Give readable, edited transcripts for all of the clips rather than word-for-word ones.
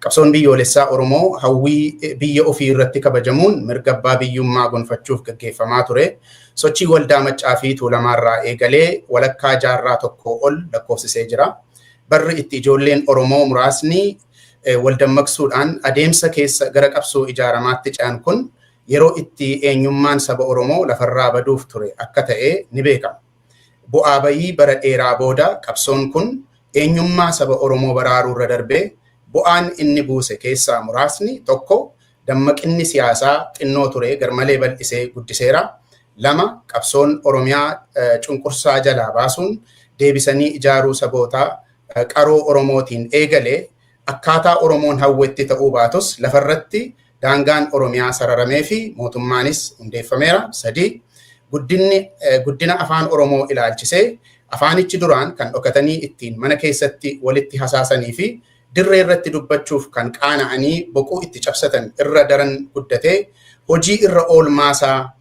Qabsoon biyyoolessaa Oromoo hawwii biyya ofii irratti kabajamuun mirga abbaa biyyummaa gonfachuuf gaggeeffamaa ture. Sochii waldaa Maccaa fi Tuulamaarraa eegalee walakkaa jaarraa tokko ol lakkoofsisee jira. Barri itti ijoolleen Oromoo muraasni waldammaqsuudhaan adeemsa keessa gara qabsoo ijaaramaatti ce'an kun yeroo itti eenyummaan saba Oromoo lafarraa baduuf ture akka ta'e ni beekama. Bu'aa bayii bara dheeraa booda qabsoon kun eenyummaa saba Oromoo baraaruu irra darbee bu'aan inni buuse keessaa muraasni tokko dammaqinni siyaasaa xinnoo ture garmalee bal'isee guddiseera. Lama qabsoon Oromiyaa cunqursaa jalaa baasuun deebisanii ijaaruu sabootaa qaroo Oromootiin eegalee akkaataa Oromoon hawwetti ta'uu baatus lafarratti daangaan Oromiyaa sararamee fi mootummaanis hundeeffameera. Sadii guddina afaan Oromoo ilaalchisee afaanichi duraan kan dhokatanii ittiin mana keessatti walitti hasaasanii fi dirree irratti dubbachuuf kan qaana'anii boquu itti cabsatan irra daran guddatee hojii irra oolmaasaa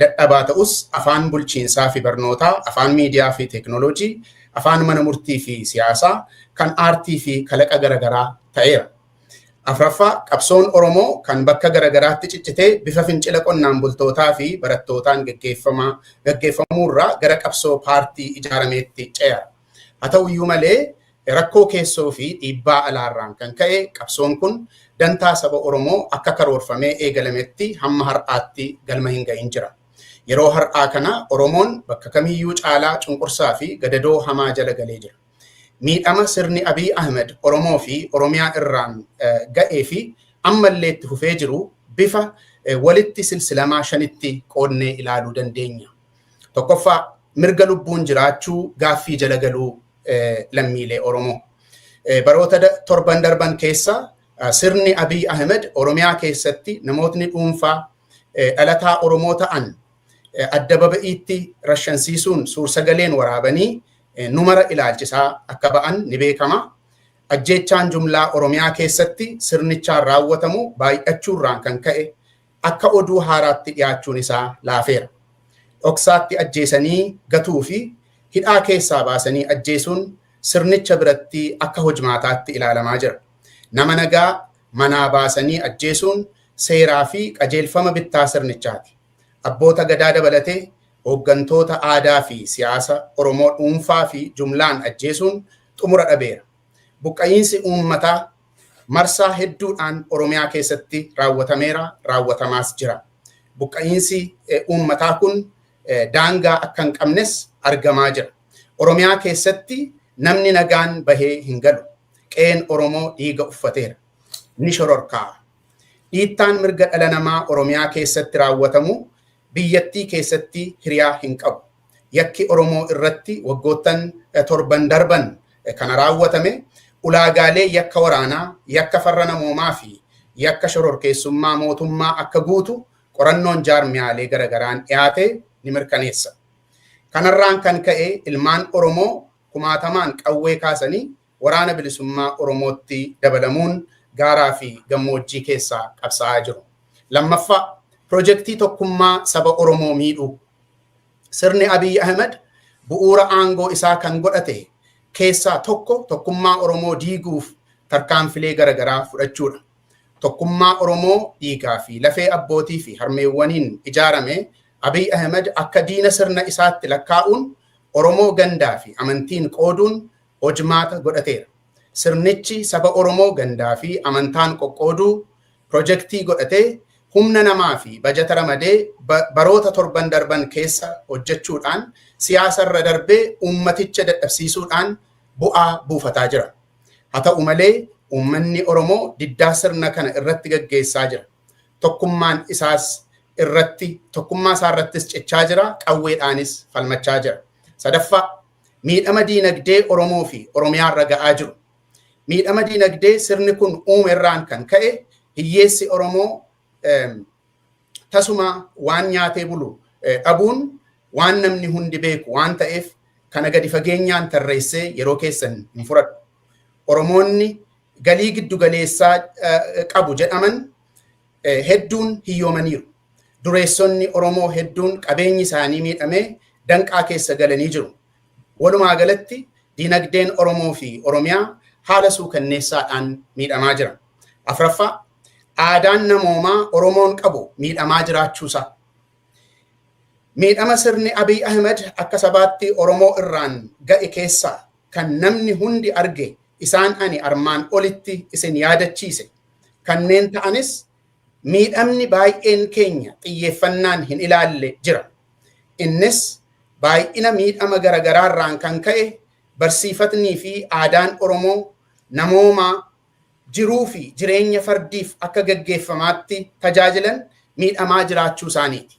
dadhabaa ta'us afaan bulchiinsaa fi barnootaa, afaan miidiyaa fi teeknooloojii, afaan mana murtii fi siyaasaa, kan aartii fi kalaqa garaagaraa ta'eera. Afraffaa qabsoon Oromoo kan bakka garaagaraatti ciccitee bifa fincila qonnaan bultootaa fi barattootaan gaggeeffamuurraa gara qabsoo paartii ijaarameetti ce'eera. Haa ta'uyyuu malee rakkoo keessoo fi dhiibbaa alaarraan kan ka'e qabsoon kun dantaa saba Oromoo akka karoorfamee eegalametti hamma har'aatti galma hin ga'in jira. Yeroo har'aa kana Oromoon bakka kamiyyuu caalaa cunqursaa fi gadadoo hamaa jala galee jira. Miidhama sirni Abiy Ahmed Oromoo fi Oromiyaa irraan ga'ee fi ammallee itti fufee jiru bifa walitti silsilamaa shanitti qoodnee ilaaluu dandeenya. Tokkoffaa mirga lubbuun jiraachuu gaaffii jala galuu lammiilee Oromoo. Baroota torban darban keessa sirni Abiy Ahmed Oromiyaa keessatti namootni dhuunfaa dhalataa Oromoo ta'an adda baba'iitti rashansiisuun suursagaleen waraabanii numara ilaalchisaa akka ba'an ni beekama. Ajjeechaan jumlaa Oromiyaa keessatti sirnichaan raawwatamu baay'achuurraan kan ka'e akka oduu haaraatti dhiyaachuun isaa laafeera. Dhoksaatti ajjeesanii gatuu fi hidhaa keessaa baasanii ajjeesuun sirnicha biratti akka hojmaataatti ilaalamaa jira. Nama nagaa manaa baasanii ajjeesuun seeraa fi qajeelfama bittaa sirnichaati. Abboota gadaa dabalatee hooggantoota aadaa fi siyaasa Oromoo dhuunfaa fi jumlaan ajjeesuun xumura dhabeera. Buqqa'iinsi uummataa marsaa hedduudhaan Oromiyaa keessatti raawwatameera, raawwatamaas jira. Buqqa'iinsi uummataa kun daangaa akka hin qabnes argamaa jira. Oromiyaa keessatti namni nagaan bahee hin galu. Qe'een Oromoo dhiiga uffateera. Ni shororkaa'a. Dhiittaan mirga dhala namaa Oromiyaa keessatti raawwatamu biyyattii keessatti hiriyaa hin qabu. Yakki Oromoo irratti waggoottan torban darban kana raawwatame ulaagaalee yakka waraanaa, yakka farra namoomaa fi yakka shororkeessummaa mootummaa akka guutu qorannoon jaarmiyaalee garagaraan dhiyaate ni mirkaneessa. Kanarraan kan ka'e ilmaan Oromoo kumaatamaan qawwee kaasanii waraana bilisummaa Oromootti dabalamuun gaaraa fi gammoojjii keessaa qabsaa'aa jiru. Lammaffaa Projektii tokkummaa saba Oromoo miidhuu. Sirni Abiy Ahmed bu'uura aangoo isaa kan godhate keessaa tokko tokkummaa Oromoo diiguuf tarkaanfilee garaagaraa fudhachuudha. Tokkummaa Oromoo dhiigaa fi lafee abbootii fi harmeewwaniin ijaarame Abiy Ahmed akka diina sirna isaatti lakkaa'uun Oromoo gandaa fi amantiin qooduun hojmaata godhateera. Sirnichi saba Oromoo gandaa fi amantaan qoqqooduu projektii godhatee humna namaa fi bajata ramadee baroota torban darban keessa hojjechuudhaan siyaasa irra darbee ummaticha dadhabsiisuudhaan bu'aa buufataa jira. Haa ta'u malee uummanni Oromoo diddaa sirna kana irratti gaggeessaa jira. Tokkummaa isaa irrattis cichaa jira, qawweedhaanis falmachaa jira. Sadaffaa miidhama diinagdee Oromoo fi Oromiyaa irra ga'aa jiru. Miidhama diinagdee sirni kun uume irraan kan ka'e hiyyeessi Oromoo tasuma waan nyaatee bulu dhabuun waan namni hundi beeku waan ta'eef kana gadi fageenyaan tarreessee yeroo keessan hin fudhadhu. Oromoonni galii giddu galeessaa qabu jedhaman hedduun hiyyoomaniiru. Dureessonni Oromoo hedduun qabeenyi isaanii miidhamee danqaa keessa galanii jiru. Walumaa galatti diinagdeen Oromoo fi Oromiyaa haala suukanneessaadhaan miidhamaa jira. Afraffaa aadaan namoomaa Oromoon qabu miidhamaa jiraachuusaa. Miidhama sirni Abiy Ahmed akka sabaatti Oromoo irraan ga'e keessaa kan namni hundi arge isaan ani armaan olitti isin yaadachiise kanneen ta'anis miidhamni baay'een keenya xiyyeeffannaan hin ilaalle jira. Innis baay'ina miidhama garagaraarraan kan ka'e barsiifatnii fi aadaan Oromoo namoomaa jiruu fi jireenya fardiif akka gaggeeffamaatti tajaajilan miidhamaa jiraachuu isaaniiti.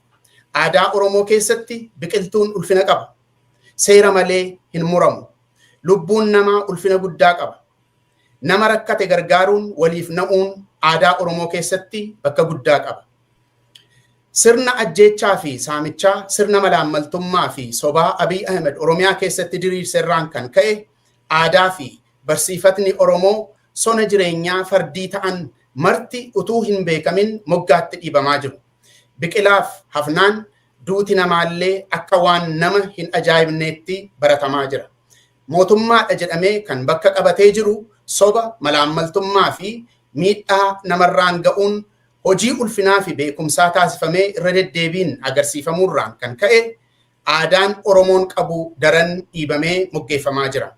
Aadaa Oromoo keessatti biqiltuun ulfina qaba. Seera malee hin muramu. Lubbuun namaa ulfina guddaa qaba. Nama rakkate gargaaruun waliif na'uun aadaa Oromoo keessatti bakka guddaa qaba. Sirna ajjeechaa fi saamichaa, sirna malaammaltummaa fi sobaa Abiy Ahmed Oromiyaa keessatti diriirserraan kan ka'e aadaa fi barsiifatni Oromoo sona jireenyaa fardii ta'an marti utuu hin beekamin moggaatti dhiibamaa jiru. Biqilaaf hafnaan duuti namaallee akka waan nama hin ajaa'ibneetti baratamaa jira. Mootummaadha jedhamee kan bakka qabatee jiru soba, malaammaltummaa fi miidhaa namarraan ga'uun hojii ulfinaa fi beekumsaa taasifamee irra deddeebiin agarsiifamuurraan kan ka'e aadaan Oromoon qabu daran dhiibamee moggeeffamaa jira.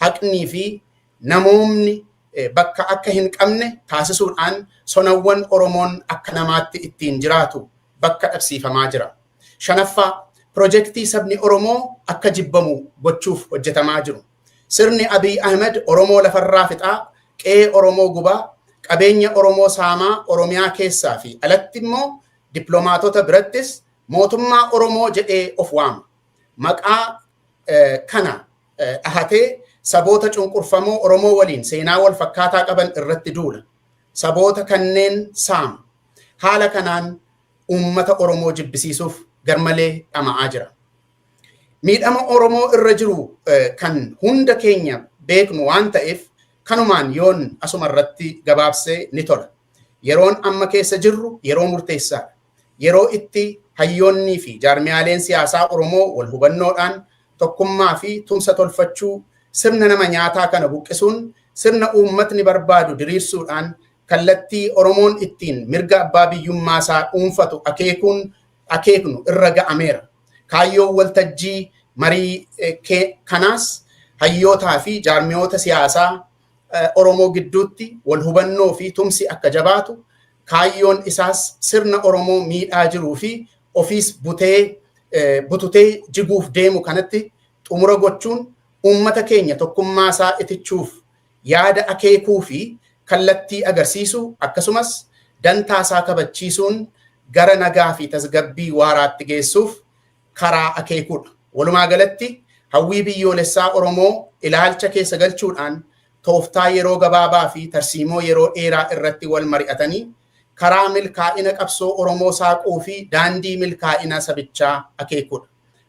Haqnii fi namoomni bakka akka hin qabne taasisuudhaan sonawwan Oromoon akka namaatti ittiin jiraatu bakka dhabsiifamaa jira. Shanaffaa Projektii sabni Oromoo akka jibbamu gochuuf hojjetamaa jiru. Sirni Abiy Ahmed Oromoo lafarraa fixaa, qe'ee Oromoo gubaa, qabeenya Oromoo saamaa Oromiyaa keessaa fi alatti immoo dippiloomaatota birattis mootummaa Oromoo jedhee of waama. Maqaa kana dhahatee saboota cunqurfamoo Oromoo waliin seenaa wal fakkaataa qaban irratti duula. Saboota kanneen saama. Haala kanaan uummata Oromoo jibbisiisuuf garmalee dhama'aa jira. Miidhama Oromoo irra jiru kan hunda keenya beeknu waan ta'eef kanumaan yoon asuma irratti gabaabsee ni tola. Yeroon amma keessa jirru yeroo murteessaadha. Yeroo itti hayyoonnii fi jaarmiyaaleen siyaasaa Oromoo wal hubannoodhaan tokkummaa fi tumsa tolfachuu sirna nama nyaataa kana buqqisuun sirna uummatni barbaadu diriirsuudhaan kallattii Oromoon ittiin mirga abbaa biyyummaa isaa dhuunfatu akeeknu irra ga'ameera. Kaayyoon waltajjii marii kanaas hayyootaa fi jaarmiyoota siyaasaa Oromoo gidduutti wal hubannoo fi tumsi akka jabaatu, kaayyoon isaas sirna Oromoo miidhaa jiruu fi ofiis bututee jiguuf deemu kanatti xumura gochuun uummata keenya tokkummaa isaa itichuuf yaada akeekuu fi kallattii agarsiisu akkasumas dantaa isaa kabachiisuun gara nagaa fi tasgabbii waaraatti geessuuf karaa akeekuudha. Walumaa galatti hawwii biyyoolessaa Oromoo ilaalcha keessa galchuudhaan tooftaa yeroo gabaabaa fi tarsiimoo yeroo dheeraa irratti wal mari'atanii karaa milkaa'ina qabsoo Oromoo saaquu fi daandii milkaa'ina sabichaa akeekuudha.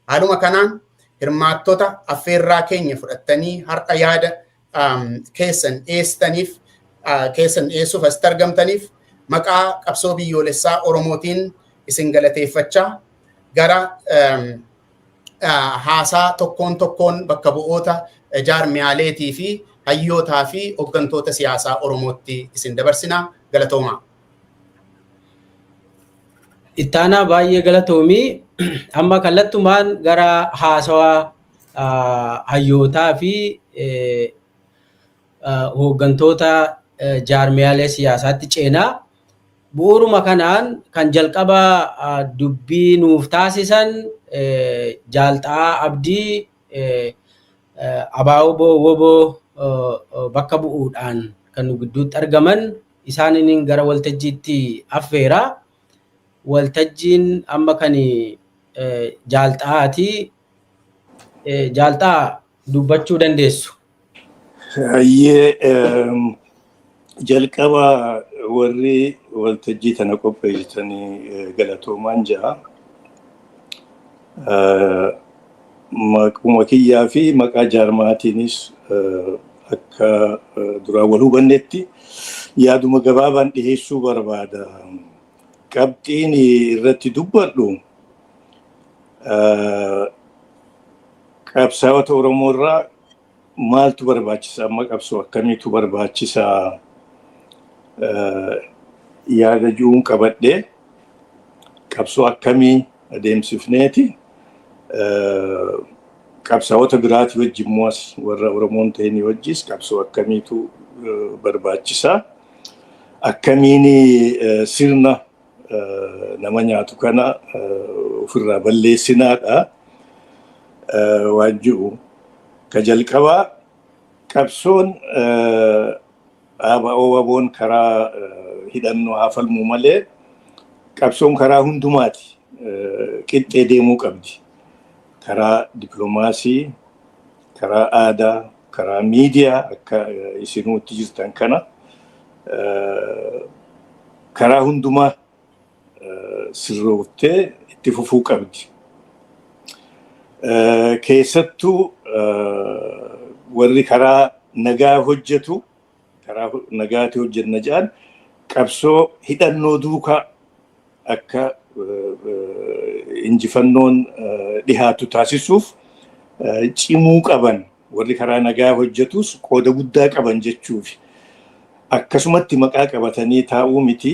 Haaluma kanaan hirmaattota affeerraa keenya fudhattanii har'a yaada keessan dhiyeessuuf asitti argamtaniif maqaa qabsoo biyyoolessaa Oromootiin isin galateeffachaa gara haasaa tokkoon bakka bu'oota jaarmiyaaleetii fi hayyootaa fi hooggantoota siyaasaa Oromootti isin dabarsinaa. Galatoomaa. Ittaanaa baay'ee galatoomii. Amma kallattumaan gara haasawaa hayyootaa fi hooggantoota jaarmiyaalee siyaasaatti ceenaa. Bu'uuruma kanaan kan jalqaba dubbii nuuf taasisan Jaalxaa Abdii Abaaboo Woboo bakka bu'uudhaan kan nu gidduutti argaman isaaniin gara waltajjiitti affeera. Waltajjiin amma kan Jaalxaati. Jaalxaa dubbachuu dandeessu. Jalqaba warri waltajjii tana qopheessitanii galatoomaan jira. Maquma kiyyaa fi maqaa jaarmaatiinis akka duraan wal hubannetti yaaduma gabaabaan dhiheessuu barbaada. Qabxiin irratti dubbadhu qabsaa'ota Oromoo irraa maaltu barbaachisa? Amma qabsoo akkamiitu barbaachisa? yaada juun qabadhee qabsoo akkamii adeemsifneeti qabsaa'ota biraati wajjin moos warra Oromoon ta'anii wajjis qabsoo akkamiitu barbaachisaa akkamiin sirna nama nyaatu kana ofirraa balleessinaadha waan jiru ka jalqabaa qabsoon ABO'n karaa hidhannoo haa falmu malee qabsoon karaa hundumaati qixxee deemuu qabdi. Karaa dippiloomaasii, karaa aadaa, karaa miidiyaa akka isinuutti jirtan kana karaa hundumaa sirrooftee itti fufuu qabdi. Keessattuu warri karaa nagaa hojjetu karaa nagaatti hojjenna jedhan qabsoo hidhannoo duukaa akka injifannoon dhihaatu taasisuuf cimuu qaban warri karaa nagaa hojjetus qooda guddaa qaban jechuufi akkasumatti maqaa qabatanii taa'uu miti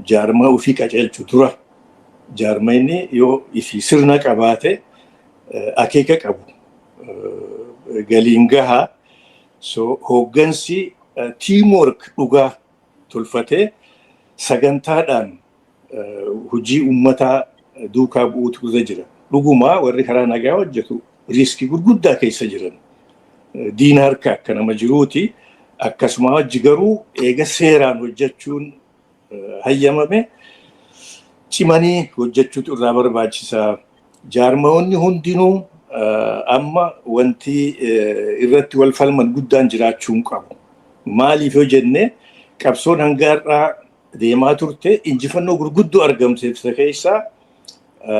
jaarmaa ofii qaceelchu dura jaarmayni yoo ifi sirna qabaate akeeka qabu galiin gahaa so hooggansi teamwork dhugaa tolfatee sagantaadhaan hojii ummataa duukaa bu'uutu irra jira. Dhugumaa warri karaa nagaa hojjetu riiskii gurguddaa keessa jiran. Diina harka akka nama jiruuti. Akkasuma wajji garuu eega seeraan hojjechuun hayyamame cimanii hojjechuutu irraa barbaachisaa. Jaarmayoonni hundinuu amma wanti irratti wal falman guddaan jiraachuu hin qabu. Maaliif yoo jenne qabsoon hanga har'aa deemaa turte injifannoo gurguddoo argamsiifte keessaa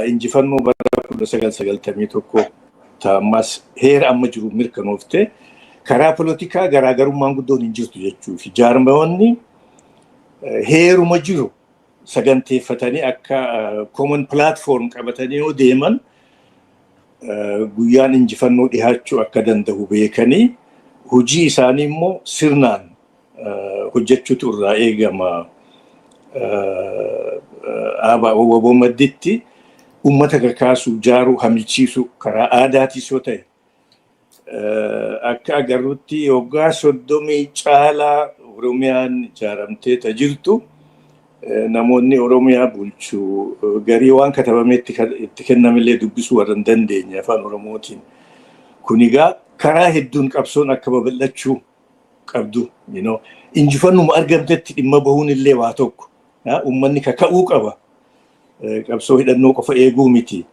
injifannoo bara 1991 ta'ammas heera amma jiru mirkanoofte karaa politikaa garaagarummaan guddoon hin jirtu jechuufi jaarmayoonni heeruma jiru saganteeffatanii akka common platform qabatanii yoo deeman guyyaan injifannoo dhihaachuu akka danda'u beekanii hojii isaanii immoo sirnaan hojjechuutu irraa eegama. ABO madditti ummata kakaasuu jaaruu hamichiisuu karaa aadaatis yoo ta'e akka agarrutti waggaa 30 caalaa Oromiyaan ijaaramtee jirtu namoonni Oromiyaa bulchuu garii waan katabameetti itti kennamillee dubbisuu warra hin dandeenye afaan Oromootiin kunigaa karaa hedduun qabsoon akka babal'achuu qabdu injifannuma argamtetti dhimma bahuun illee waa tokko ummanni kaka'uu qaba qabsoo hidhannoo qofa eeguu miti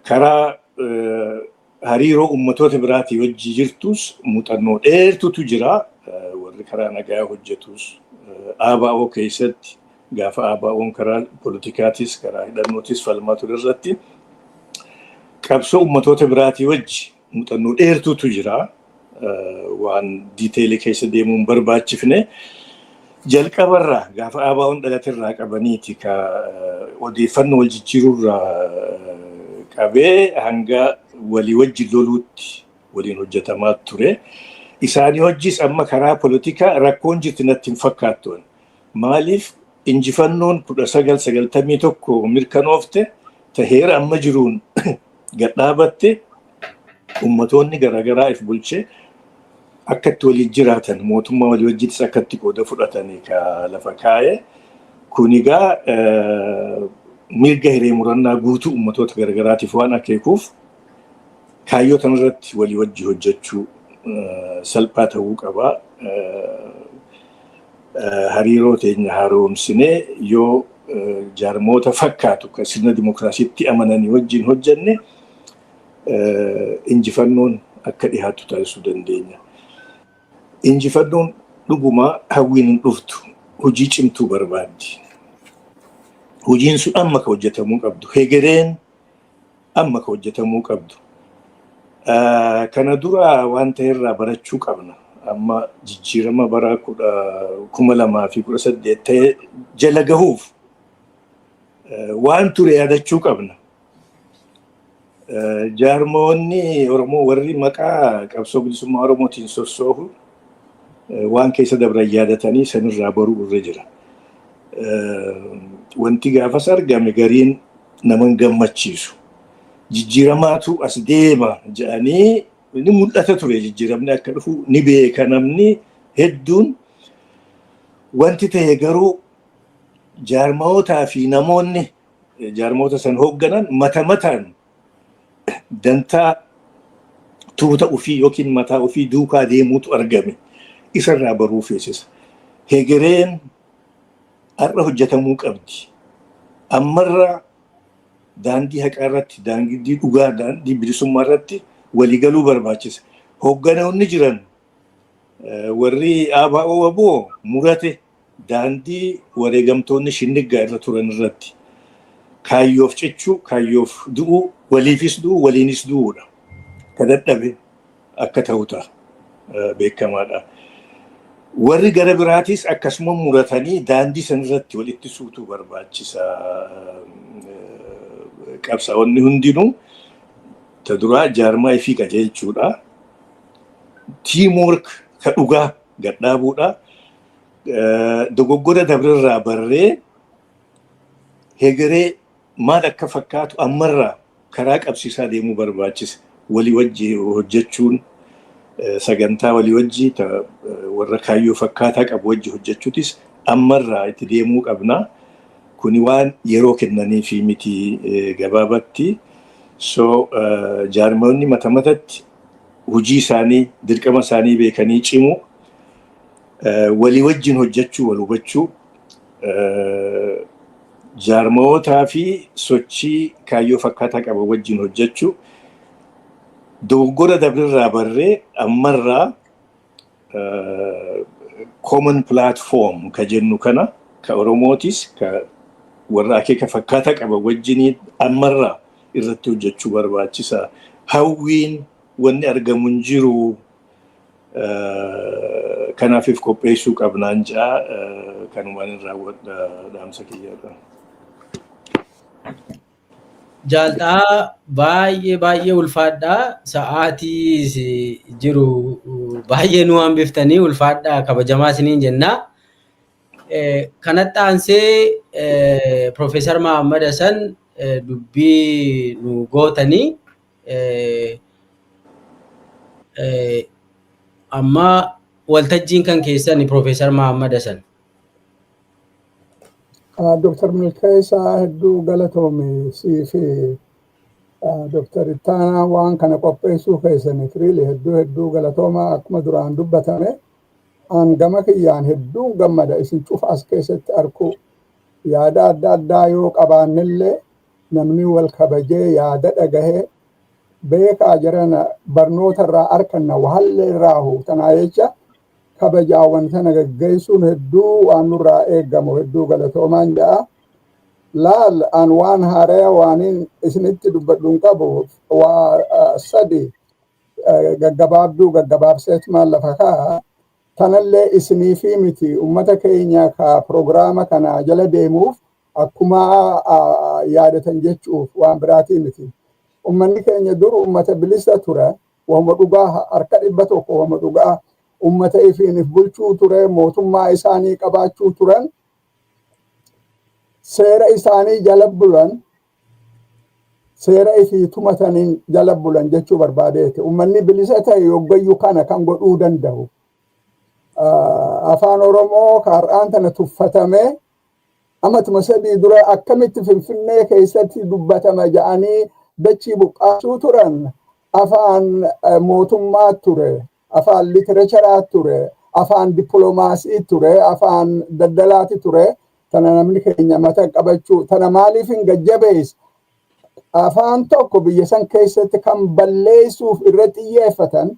karaa hariiroo ummatoota biraatii wajji jirtus muuxannoo dheertutu jira warri karaa nagaa hojjetus ABO keessatti gaafa ABO'n karaa politikaatis karaa hidhannootis falmaa ture irratti qabsoo ummatoota biraatii wajji muuxannoo dheertutu jira waan diiteelii keessa deemuun barbaachifne jalqabarraa gaafa ABO'n dhalaterraa qabaniiti ka odeeffannoo wal jijjiiruurraa qabee hanga walii wajji loluutti waliin hojjetamaa ture. Isaanii wajjis amma karaa politikaa rakkoon jirti natti hin fakkaattu. Maaliif injifannoon 1991 mirkanoofte heera amma jiruun gadhaabatte ummatoonni garaagaraa if bulchee akkatti waliin jiraatan mootummaa walii wajjis akkatti qooda fudhatanii ka lafa kaa'e kunigaa mirga hiree murannaa guutuu ummatoota garaagaraatiif waan akeekuuf kaayyotan irratti walii wajji hojjechuu salphaa ta'uu qaba. Hariiroo teenya haaromsinee yoo jaarmoota fakkaatu kan sirna dimokiraasiitti amananii wajjin hojjenne injifannoon akka dhihaatu taasisuu dandeenya. Injifannoon dhugumaa hawwiin hin dhuftu hojii cimtuu barbaaddi. Hojiin sun amma ka hojjetamuu qabdu. Hegereen amma ka hojjetamuu qabdu. Kana dura waan ta'erraa barachuu qabna. Amma jijjiirama bara 2018 ta'e jala gahuuf waan ture yaadachuu qabna. Jaarmoonni Oromoo warri maqaa qabsoo bilisummaa Oromootiin sossoohu waan keessa dabra yaadatanii sanirraa baruu irra jira. Wanti gaafas argame gariin naman gammachiisu. Jijjiiramaatu as deema jedhanii ni mul'ata ture jijjiiramni akka dhufu ni beeka namni hedduun. Wanti ta'e garuu jaarmootaa fi namoonni jaarmoota san hoogganan mataan dantaa tuuta ofii yookiin mataa ofii duukaa deemuutu argame. Isarraa baruu feesisa. Hegereen har'a hojjetamuu qabdi. Ammarraa daandii haqaa irratti, daandii dhugaa, daandii bilisummaa irratti waliigaluu barbaachisa. Hoogganoonni jiran warri ABO aboo murate daandii wareegamtoonni shinniggaa irra turan irratti kaayyoof cechuu, kaayyoof du'uu, waliifis du'uu, waliinis du'uudha. Ka dadhabe akka ta'u ta'a beekamaadha. Warri gara biraatis akkasuma muratanii daandii san irratti walitti suutuu barbaachisa. Qabsaa'onni hundinuu ta duraa jaarmaa ifii qajeelchuudha. Teamwork ka dhugaa gadhaabuudha. Dogoggora dabrarraa barree hegeree maal akka fakkaatu ammarraa karaa qabsiisaa deemuu barbaachisa. Walii wajji hojjechuun sagantaa walii wajji warra kaayyoo fakkaataa qabu wajji hojjechuutis ammarraa itti deemuu qabna. Kuni waan yeroo kennaniifi miti gabaabatti. So jaarmoonni matatti hojii isaanii, dirqama isaanii beekanii cimu, walii wajjin hojjechuu, wal hubachuu, jaarmootaa fi sochii kaayyoo fakkaataa qabu wajjin hojjechuu, dogoggora dabrarraa barree ammarraa common platform ka jennu kana ka Oromootis ka warra akeeka fakkaataa qaba wajjin ammarraa irratti hojjechuu barbaachisa. Hawwiin wanni argamu hin jiru. Kanaafif qopheessuu qabnaan jaa kanumaan irraa dhaamsa kiyyaadha. Jaaltaa baay'ee ulfaadhaa. Sa'aatii jiru baay'ee nu hambiftanii ulfaadhaa kabajamaa isiniin jennaa. Kanatti aansee Profeesar Mahammad Hassan dubbii nu gootanii amma waltajjiin kan keessan Profeesar Mahammad Hassan. Dr. Milkeessaa hedduu galatoome siifi Dr. Ittaanaa waan kana qopheessuu keessaniif hedduu galatooma akkuma duraan dubbatame. An gama kiyyaan hedduu gammada isin cufa as keessatti arku yaada adda addaa yoo qabaannillee namni wal kabajee yaada dhagahee beekaa jirana barnoota irraa arkanna wahallee irraa tanaa jecha kabajaa wanta nagaggeessuun hedduu waan nurraa eeggamu hedduu galatoomaan ja'a. Laal an waan haaraa waaniin isinitti dubbadhuun qabu waa sadi gaggabaabseet maal lafa kaa tanallee isinii fi miti ummata keenya ka prograama kana jala deemuuf akkuma yaadatan jechuuf waan biraatii miti. Ummanni keenya dur ummata bilisa ture, wama dhugaa harka 100 wama dhugaa ummata ifiinif bulchuu ture, mootummaa isaanii qabaachuu turan, seera isaanii jala bulan, seera ifii tumataniin jala bulan jechuu barbaadeeti. Ummanni bilisa ta'e yoggayyuu kana kan godhuu danda'u. Afaan Oromoo har'aan tana tuffatame amatuma sadii dura akkamitti Finfinnee keessatti dubbatama ja'anii dachii buqqaasuu turan afaan mootummaa ture, afaan literacharaa ture, afaan dippiloomaasii ture, afaan daddalaati ture. Tana namni keenya mata qabachuu tana maaliif hin gajjabees afaan tokko biyya san keessatti kan balleessuuf irratti xiyyeeffatan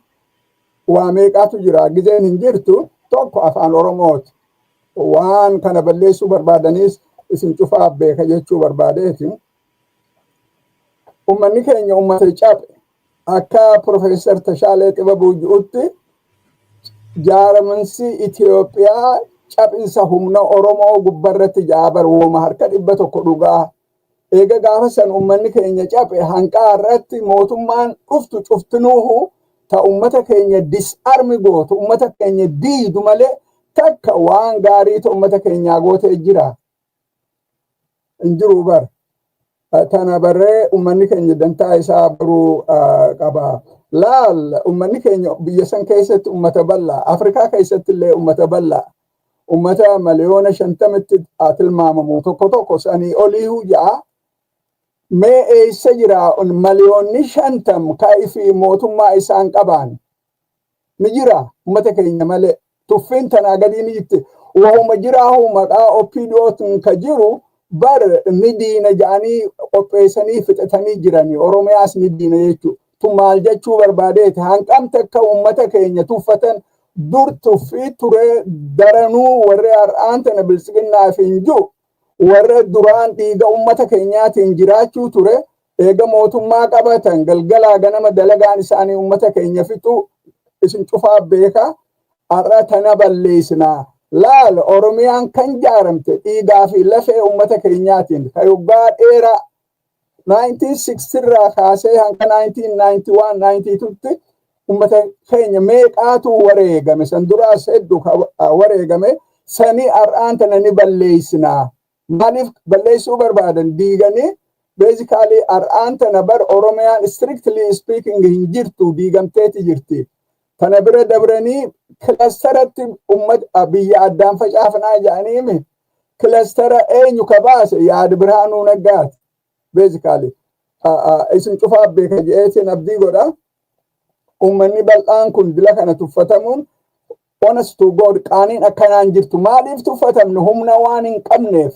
waa meeqaatu jira. Gizeen hin jirtu tokko afaan Oromooti. Waan kana balleessuu barbaadanis isin cufaa beeka jechuu barbaadeeti. Ummanni keenya ummata cabe akka Profeesar Tashaalee Xibabuu jedhutti jaarmansi Itoophiyaa cabinsa humna Oromoo gubbarratti jaabar wooma harka 100 dhugaa. Eega gaafa san ummanni keenya cabe hanqaa irratti mootummaan dhuftu cuftinuuhu ta ummata keenya disarmi gootu ummata keenya diidu malee takka waan gaarii ta ummata keenyaa goote jira injiru bar tana barree ummanni keenya dantaa isaa baruu qaba laal ummanni keenya biyya san keessatti ummata bal'aa Afrikaa keessatti illee ummata bal'aa ummata miliyoona 50tti tilmaamamu tokko sanii olii hujaa mee eessa jira miliyoonni 50 kaa'ifi mootummaa isaan qaban ni jira ummata keenya malee tuffin tanaa gadi ni jirti wahuma jiraahu maqaa opiidootin ka jiru bar ni diina ja'anii qopheessanii fixatanii jiranii oromiyaas ni diina jechuu tu maal jechuu barbaadeeti hanqamte akka ummata keenya tuffatan dur tuffii ture daranuu warri har'aan tana bilisiginnaaf hin jiru warra duraan dhiiga ummata keenyaatiin jiraachuu ture eega mootummaa qabatan galgalaa ganama dalagaan isaanii ummata keenya fixu isin cufaa beeka har'a tana balleessinaa laal oromiyaan kan jaaramte dhiigaa fi lafee ummata keenyaatiin kayoggaa dheeraa 1960 irraa kaasee hanga 1991-92tti ummata keenya meeqaatu wareegame san duraas hedduu wareegame sanii har'aan tana ni balleessinaa maaliif balleessuu barbaadan diiganii basically har'aan tana bar oromiyaan strictly speaking hin jirtu diigamteeti jirti tana bira dabranii kilastaratti ummata biyya addaan facaafnaa jedhaniimi kilastara eenyu ka baase yaad Birhaanuu Naggaati basically isin cufaa beeka je'eetiin abdii godha ummanni bal'aan kun dila kana tuffatamuun honest to God qaaniin akkanaan jirtu maaliif tuffatamne humna waan hin qabneef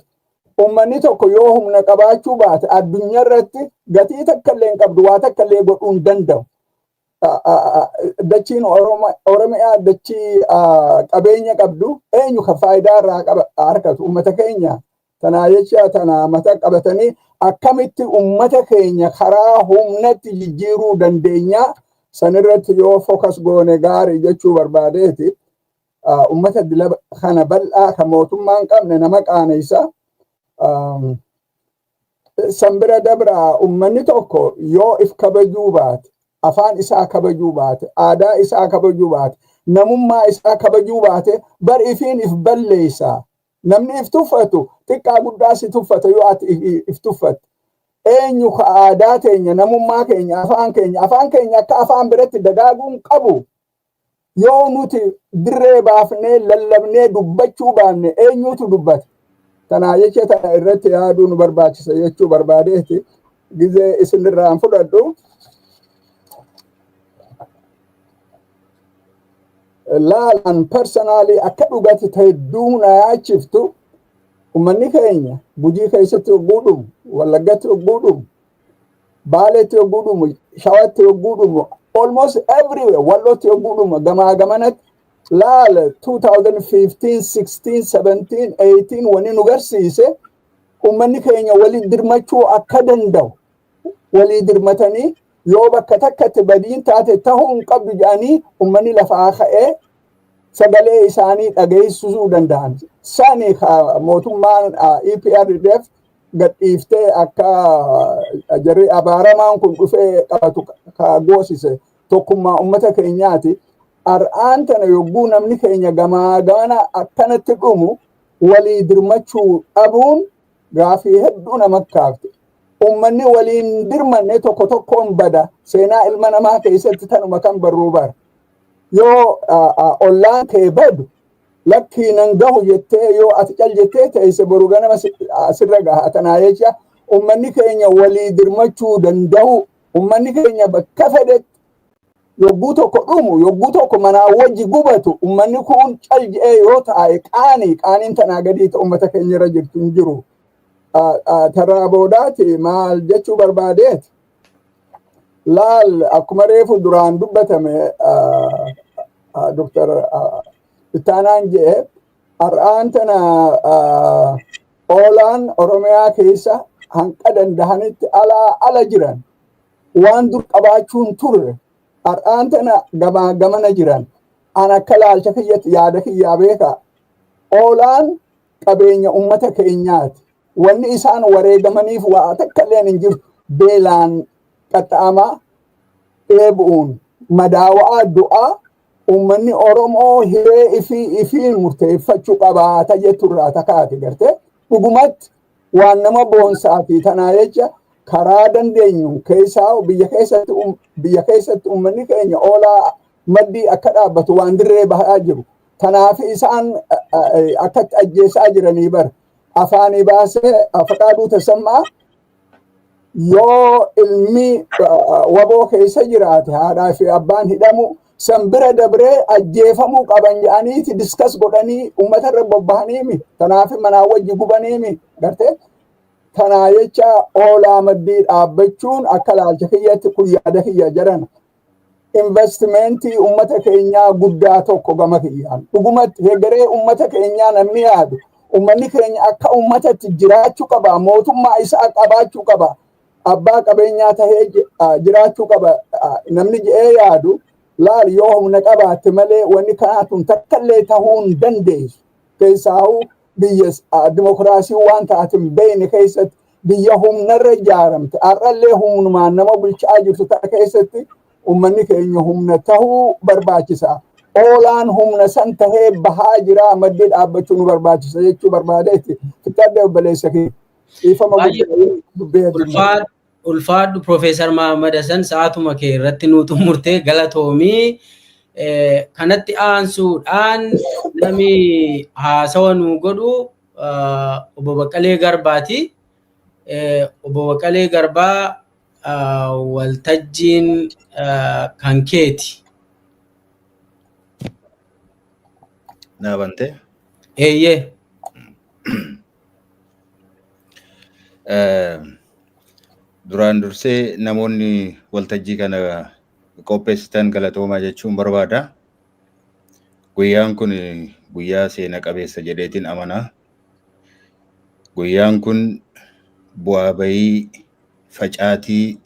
ummanni tokko yoo humna qabaachuu baate addunyaa irratti gatii takka illee hin qabdu waa takka illee godhuu hin danda'u dachiin oromiyaa dachii qabeenya qabdu eenyu ka faayidaa irraa harkatu ummata keenya tanaa jecha tana mata qabatanii akkamitti ummata keenya karaa humnatti jijjiiruu dandeenya sanirratti yoo focus goone gaarii jechuu barbaadeeti ummata dila kana bal'aa ka mootummaan qabne nama qaaneysa sanbira dabra ummanni tokko yoo if kabajuu baate afaan isaa kabajuu baate aadaa isaa kabajuu baate namummaa isaa kabajuu baate bar ifiin if balleessa namni if tuffatu xiqqaa guddaa si tuffata yoo ati if tuffatu eenyu ka aadaa teenya namummaa keenya afaan keenya akka afaan biratti dagaaguun qabu yoo nuti dirree baafnee lallabnee dubbachuu baanne eenyutu dubbata tanaa jecha tana irratti yaaduu nu barbaachisa jechuu barbaadeeti gizee isinirraan fudhadhu laalan personally akka dhugati hedduu na yaachiftu ummanni keenya Gujii keessatti ogguudhumu Wallaggatti ogguudhumu Baaleetti ogguudhumu Shawatti ogguudhumu almost everywhere Wallootti ogguudhumu gamaa gamanatti laal 2015 16 17 18 wani nu garsiise ummanni keenya walii dirmachuu akka danda'u walii dirmatanii yoo bakka takkatti badiin taate ta'uu hin qabdu jedhanii ummanni lafaa ka'ee sagalee isaanii dhageessisuu danda'an sani mootummaan EPRDF gadhiiftee akka jarri abaaramaan kun dhufee qabatu ka goosise tokkummaa ummata keenyaati har'aan tana yogguu namni keenya gamaa gamana akkanatti dhumu walii dirmachuu dhabuun gaafii hedduu nama kaafte ummanni waliin dirmanne tokko tokkoon bada seenaa ilma namaa keessatti tanuma kan barruu bara yoo ollaan kee badu lakkii nan gahu jettee yoo ati cal jettee teesse boru ganama sirra gaha tanaa jecha ummanni keenya walii dirmachuu danda'u ummanni keenya bakka fedhetti yogguu tokko dhumu yogguu tokko manaa wajji gubatu ummanni kun cal je'ee yoo taa'e qaaniin tanaa gadii ta ummata keenya irra jirtu hin jiru taraa boodaati maal jechuu barbaadeeti laal akkuma reefu duraan dubbatame Dr. Ittaanaan je'e har'aan tana oolaan Oromiyaa keessa hanqa dandahanitti ala jiran waan dur qabaachuun turre har'aan tana gamaa gamana jiran an akka laalcha kiyyatti yaada kiyyaa beeka oolaan qabeenya ummata keenyaati wanni isaan wareegamaniif waa takka illeen hin jiru beelaan qaxxaamaa dheebu'uun madaawaa du'aa ummanni Oromoo hiree ifiin murteeffachuu qabaata jechuurraa takaati gartee dhugumatti waan nama boonsaati tanaa jecha karaa dandeenyu keessaa biyya keessatti ummanni keenya oolaa maddii akka dhaabbatu waan dirree bahaa jiru. Tanaaf isaan akkatti ajjeesaa jiranii bar afaanii baasee Faqaaduu Tasammaa yoo ilmi waboo keessa jiraate haadhaa fi abbaan hidhamu san bira dabree ajjeefamuu qaban jedhaniiti diskas godhanii uummata irra bobbahaniimi. Tanaaf manaa wajji gubaniimi gartee. Tanaa jecha oolaa maddii dhaabbachuun akka laalcha kiyyatti kun yaada kiyya jedhan. Investimentii uummata keenyaa guddaa tokko gama kiyyaan. Dhugumatti hegeree uummata keenyaa namni yaadu. Uummanni keenya akka uummatatti jiraachuu qaba. Mootummaa isaa qabaachuu qaba. Abbaa qabeenyaa tahee jiraachuu qaba. Namni je'ee yaadu laal yoo humna qabaatte malee wanni kanaatun takkallee tahuu hin dandeessu. Keessaahuu biyya dimokiraasii waan taatin beeyne keessatti biyya humnarra ijaaramte. Har'allee humnumaan nama bulchaa jirtu ta'a keessatti ummanni keenya humna tahuu barbaachisa. Oolaan humna san tahee bahaa jira maddii dhaabbachuu nu barbaachisa jechuu barbaadeetti. Fixaadde obboleessa kee. Ulfaadhu Profeesar Mahammad Hassan sa'aatuma kee irratti nu xumurtee galatoomii kanatti aansuudhaan namni haasawa nu godhu Obbo Baqqalee Garbaati. Obbo Baqqalee Garbaa waltajjiin kan keeti. Naabante? Eeyyee. Duraan dursee namoonni waltajjii kana qopheessitan galatoomaa jechuun barbaada. Guyyaan kun guyyaa seena qabeessa jedheetiin amanaa. Guyyaan kun bu'aa bayii facaatii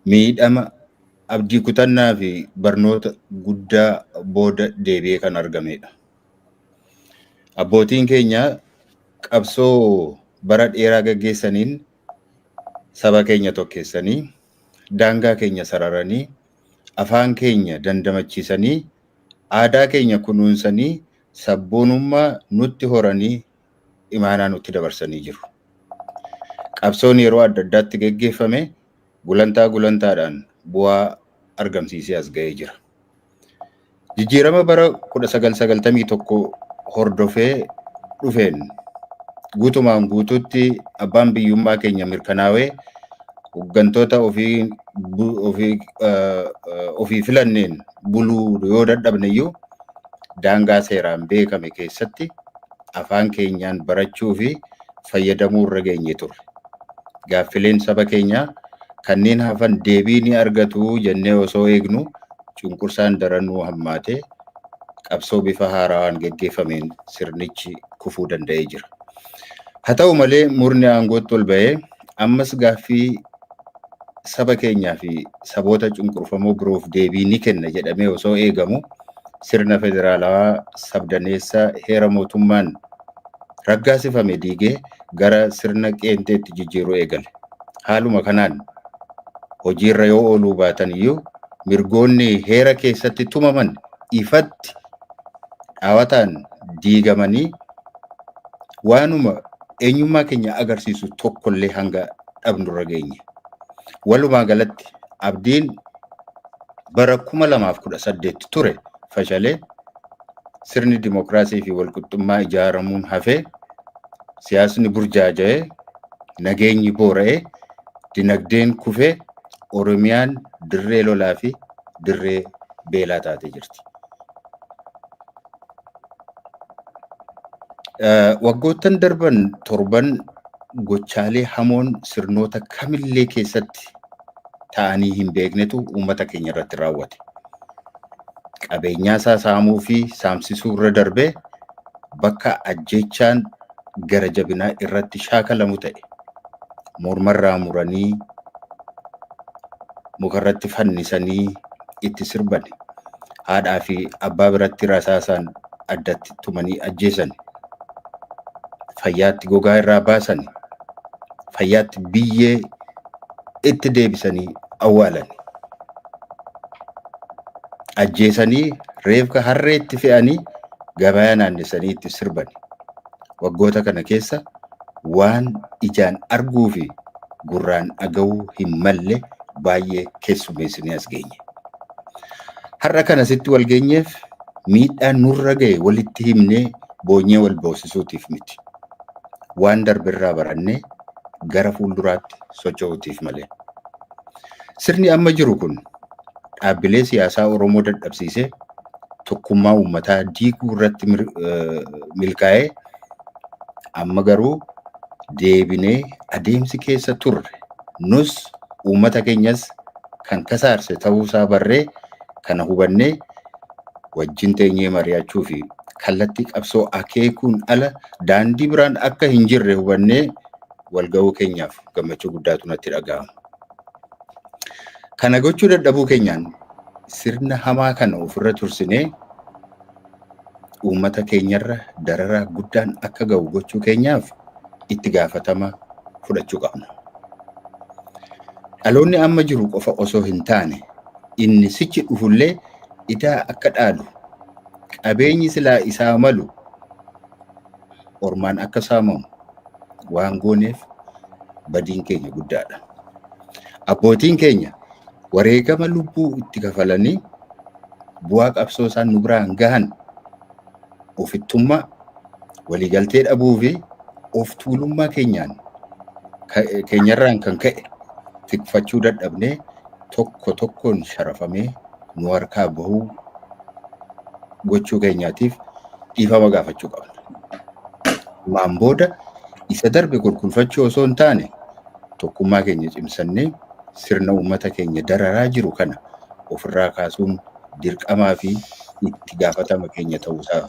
miidhama abdii kutannaa fi barnoota guddaa booda deebi'ee kan argamedha. Abbootiin keenya qabsoo bara dheeraa gaggeessaniin saba keenya tokkeessanii daangaa keenya sararanii afaan keenya dandamachiisanii aadaa keenya kunuunsanii sabboonummaa nutti horanii imaanaa nutti dabarsanii jiru. Qabsoon yeroo adda addaatti gaggeeffame gulantaadhaan bu'aa argamsiisee as ga'ee jira. Jijjiirama bara 1991 hordofee dhufeen guutumaan guutuutti abbaan biyyummaa keenya mirkanaawee hooggantoota ofii filanneen buluu yoo dadhabneyyuu daangaa seeraan beekame keessatti afaan keenyaan barachuu fi fayyadamuu irra geenye ture. Gaaffileen saba keenyaa kanneen hafan deebii ni argatu jennee osoo eegnu cunqursaan daranuu hammaatee qabsoo bifa haarawaan gaggeeffameen sirnichi kufuu danda'ee jira. Haa ta'u malee murni aangootti ol ba'ee ammas gaaffii saba keenyaa fi saboota cunqurfamoo biroof deebii ni kenna jedhamee osoo eegamu sirna federaalawaa sabdaneessaa heera mootummaan raggaasifame diigee gara sirna qeenxeetti jijjiiruu eegale. Haaluma kanaan hojiirra yoo ooluu baatan iyyuu mirgoonni heera keessatti tumaman ifatti dhaawataan diigamanii waanuma eenyummaa keenya agarsiisu tokkollee hanga dhabnurra geenye. Walumaa galatti abdiin bara 2018 ture fashalee sirni dimokiraasii fi walqixxummaa ijaaramuun hafee siyaasni burjaaja'ee nageenyi boora'ee dinagdeen kufee Oromiyaan dirree lolaa fi dirree beelaa taatee jirti. Waggoottan darban torban gochaalee hamoon sirnoota kamillee keessatti ta'anii hin beeknetu uummata keenya irratti raawwate. Qabeenyaa isaa saamuu fi saamsisuu irra darbee bakka ajjeechaan gara jabinaa irratti shaakalamu ta'e. Mormarraa muranii mukarratti fannisanii itti sirban. Haadhaa fi abbaa biratti rasaasaan addatti tumanii ajjeesan. Fayyaatti gogaa irraa baasan. Fayyaatti biyyee itti deebisanii awwaalan. ajjeesanii reefka harreetti fe'anii gabaa naannessanii itti sirban. Waggoota kana keessa waan ijaan arguu fi gurraan dhaga'uu hin malle baay'ee keessummeessinee as geenye. Har'a kanasitti wal geenyeef miidhaan nurra ga'e walitti himnee boonyee wal boosisuutiif miti. Waan darbirraa barannee gara fuulduraatti socho'uutiif malee. Sirni amma jiru kun dhaabbilee siyaasaa Oromoo dadhabsiisee tokkummaa uummataa diiguu irratti milkaa'ee amma garuu deebinee adeemsi keessa turre nus uummata keenyas kan kasaarse ta'uusaa barree kana hubannee wajjin teenyee mari'achuu fi kallattii qabsoo akeekuun ala daandii biraan akka hin jirre hubannee wal ga'uu keenyaaf gammachuu guddaatu natti dhaga'ama. Kana gochuu dadhabuu keenyaan sirna hamaa kana ofirra tursinee uummata keenyarra dararaa guddaan akka ga'u gochuu keenyaaf itti gaafatama fudhachuu qabna. Dhaloonni amma jiru qofa osoo hin taane inni sichi dhufullee idaa akka dhaalu qabeenyi silaa isaa malu ormaan akka saamamu waan gooneef badiin keenya guddaadha. Abbootiin keenya wareegama lubbuu itti kafalanii bu'aa qabsoo isaan nu biraan gahan ofittummaa waliigaltee dhabuu fi of tuulummaa keenyarraan kan ka'e tikfachuu dadhabnee tokko tokkoon sharafamee nu harkaa bahuu gochuu keenyaatiif dhiifama gaafachuu qabna. Maan booda isa darbe qulqulfachuu osoo hin taane tokkummaa keenya cimsannee sirna uummata keenya dararaa jiru kana ofirraa kaasuun dirqamaa fi itti gaafatama keenya ta'uusaa